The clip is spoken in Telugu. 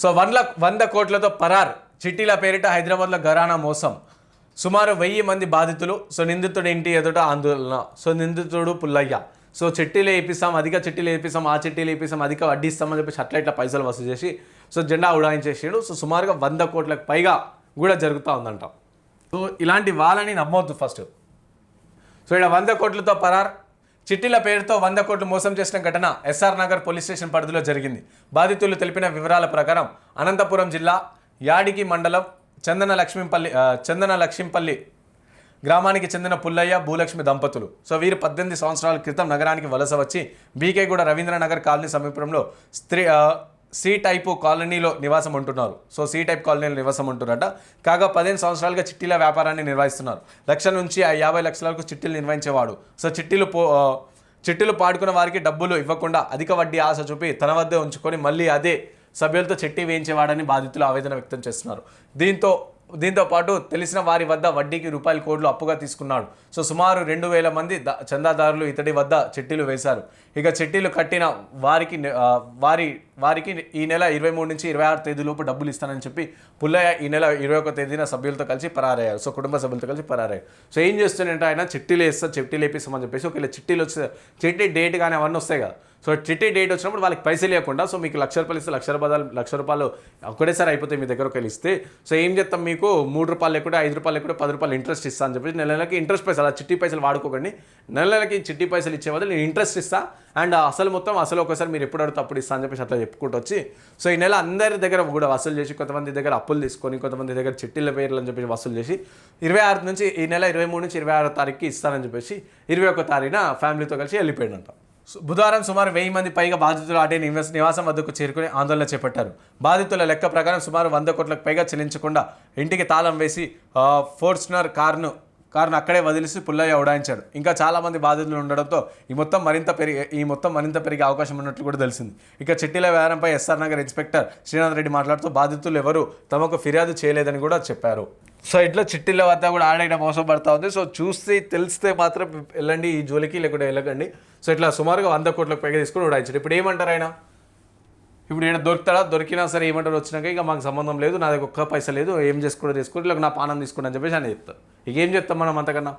సో 100 కోట్లతో పరార్ చిట్టీల పేరిట హైదరాబాద్లో ఘరానా మోసం. సుమారు 1000 మంది బాధితులు. సో నిందితుడు ఇంటి ఎదుట ఆందోళన. సో నిందితుడు పుల్లయ్య. సో చిట్టీలు వేపిస్తాం, అధిక చిట్టీలు వేపిస్తాం, ఆ చిట్టీలు వేపిస్తాం, అధిక వడ్డీ ఇస్తామని చెప్పేసి అట్లా ఇట్లా పైసలు వసూలు చేసి సో జెండా ఉడాయించేసాడు. సో సుమారుగా 100 కోట్లకు పైగా కూడా జరుగుతూ ఉందంట. సో ఇలాంటి వాళ్ళని నమ్మవద్దు ఫస్ట్. సో ఇక్కడ 100 కోట్లతో పరార్ చిట్టీల పేరుతో 100 కోట్లు మోసం చేసిన ఘటన ఎస్ఆర్ నగర్ పోలీస్ స్టేషన్ పరిధిలో జరిగింది. బాధితులు తెలిపిన వివరాల ప్రకారం అనంతపురం జిల్లా యాడికి మండలం చందన లక్ష్మీపల్లి గ్రామానికి చెందిన పుల్లయ్య భూలక్ష్మి దంపతులు. సో వీరు 18 సంవత్సరాల క్రితం నగరానికి వలస వచ్చి బీకేగూడ రవీంద్రనగర్ కాలనీ సమీపంలో సి టైపు కాలనీలో నివాసం ఉంటున్నారు. సో సి టైప్ కాలనీలో నివాసం ఉంటున్నారట. కాగా 15 సంవత్సరాలుగా చిట్టీల వ్యాపారాన్ని నిర్వహిస్తున్నారు. 1,00,000 నుంచి 50 లక్షల వరకు చిట్టీలు నిర్వహించేవాడు. సో చిట్టీలు పాడుకున్న వారికి డబ్బులు ఇవ్వకుండా అధిక వడ్డీ ఆశ చూపి తన వద్దే ఉంచుకొని మళ్ళీ అదే సభ్యులతో చిట్టి వేయించేవాడని బాధితులు ఆవేదన వ్యక్తం చేస్తున్నారు. దీంతో పాటు తెలిసిన వారి వద్ద వడ్డీకి రూపాయల కోట్లు అప్పుగా తీసుకున్నాడు. సో సుమారు 2,000 మంది చందాదారులు ఇతడి వద్ద చిట్టీలు వేశారు. ఇక చిట్టీలు కట్టిన వారికి ఈ నెల 23 నుంచి 26 తేదీలోపు డబ్బులు ఇస్తానని చెప్పి పుల్లయ్య ఈ నెల 21 తేదీన సభ్యులతో కలిసి పరారయ్యారు. సో కుటుంబ సభ్యులతో కలిసి పరారయ్యారు. సో ఏం చేస్తుందంటే ఆయన చిట్టీలు వేపిస్తామని చెప్పేసి ఒకవేళ చిట్టీలు వచ్చే చిట్టి డేట్ కానీ అవన్నీ వస్తాయి కదా. సో చిట్టి డేట్ వచ్చినప్పుడు వాళ్ళకి పైసలు ఇవ్వకుండా సో మీకు 1,00,000 రూపాయలు ఇస్తే 1,00,000 రూపాయలు ఒకటేసారి అయిపోతాయి మీ దగ్గరకు వెళ్ళి ఇస్తే. సో ఏం చేస్తాం, మీకు 3 రూపాయలు లేకుంటే 5 రూపాయలు లేకుంటే 10 రూపాయలు ఇంట్రెస్ట్ ఇస్తా అని చెప్పి నెలకి ఇంట్రెస్ట్ పైసలు, ఆ చిట్టి పైసలు వాడుకోకండి. నెలకి చిట్టి పైసలు ఇచ్చే వల్ల నేను ఇంట్రెస్ట్ ఇస్తా అండ్ అసలు ఒకసారి మీరు ఎప్పుడు అడిగితే అప్పుడు ఇస్తా అని చెప్పేసి అట్లా చెప్పుకుంటూ వచ్చి సో ఈ నెల అందరి దగ్గర కూడా వసూలు చేసి కొంతమంది దగ్గర అప్పులు తీసుకొని కొంతమంది దగ్గర చిట్టీల పేర్లు అని చెప్పేసి వసూలు చేసి 26 నుంచి ఈ నెల 23 నుంచి 26 తారీఖుకి ఇస్తానని చెప్పేసి 21 తారీఖున ఫ్యామిలీతో కలిసి వెళ్ళిపోయాడంట. బుధవారం సుమారు 1000 మంది పైగా బాధితులు అటే నివాసం వద్దకు చేరుకుని ఆందోళన చేపట్టారు. బాధితుల లెక్క ప్రకారం సుమారు 100 కోట్లకు పైగా చెల్లించకుండా ఇంటికి తాళం వేసి ఫోర్చునర్ కారును అక్కడే వదిలేసి పుల్లయ్య ఉడాయించాడు. ఇంకా చాలామంది బాధితులు ఉండడంతో ఈ మొత్తం మరింత పెరిగే అవకాశం ఉన్నట్లు కూడా తెలిసింది. ఇక చిట్టీల వ్యవహారంపై ఎస్ఆర్ నగర్ ఇన్స్పెక్టర్ శ్రీనాథ్ రెడ్డి మాట్లాడుతూ బాధితులు ఎవరు తమకు ఫిర్యాదు చేయలేదని కూడా చెప్పారు. సో ఇట్లా చిట్టీల వద్ద కూడా ఆడైనా మోసం పడుతూ ఉంది. సో తెలిస్తే మాత్రం వెళ్ళండి ఈ జోలికి, లేకుంటే వెళ్ళకండి. సో ఇట్లా సుమారుగా 100 కోట్లకు పైగా తీసుకుని ఉడాయించాడు. ఇప్పుడు ఏమంటారు ఆయన? ఇప్పుడు ఏమైనా దొరికినా సరే ఏమంటారు, వచ్చినాక ఇక మాకు సంబంధం లేదు, నా దగ్గర ఒక్క పైసా లేదు, ఏం చేసుకోండి ఇలా నా పానం తీసుకుని అని చెప్పేసి అని చెప్తారు. ఇక ఏం చెప్తాం మనం అంతకన్నా.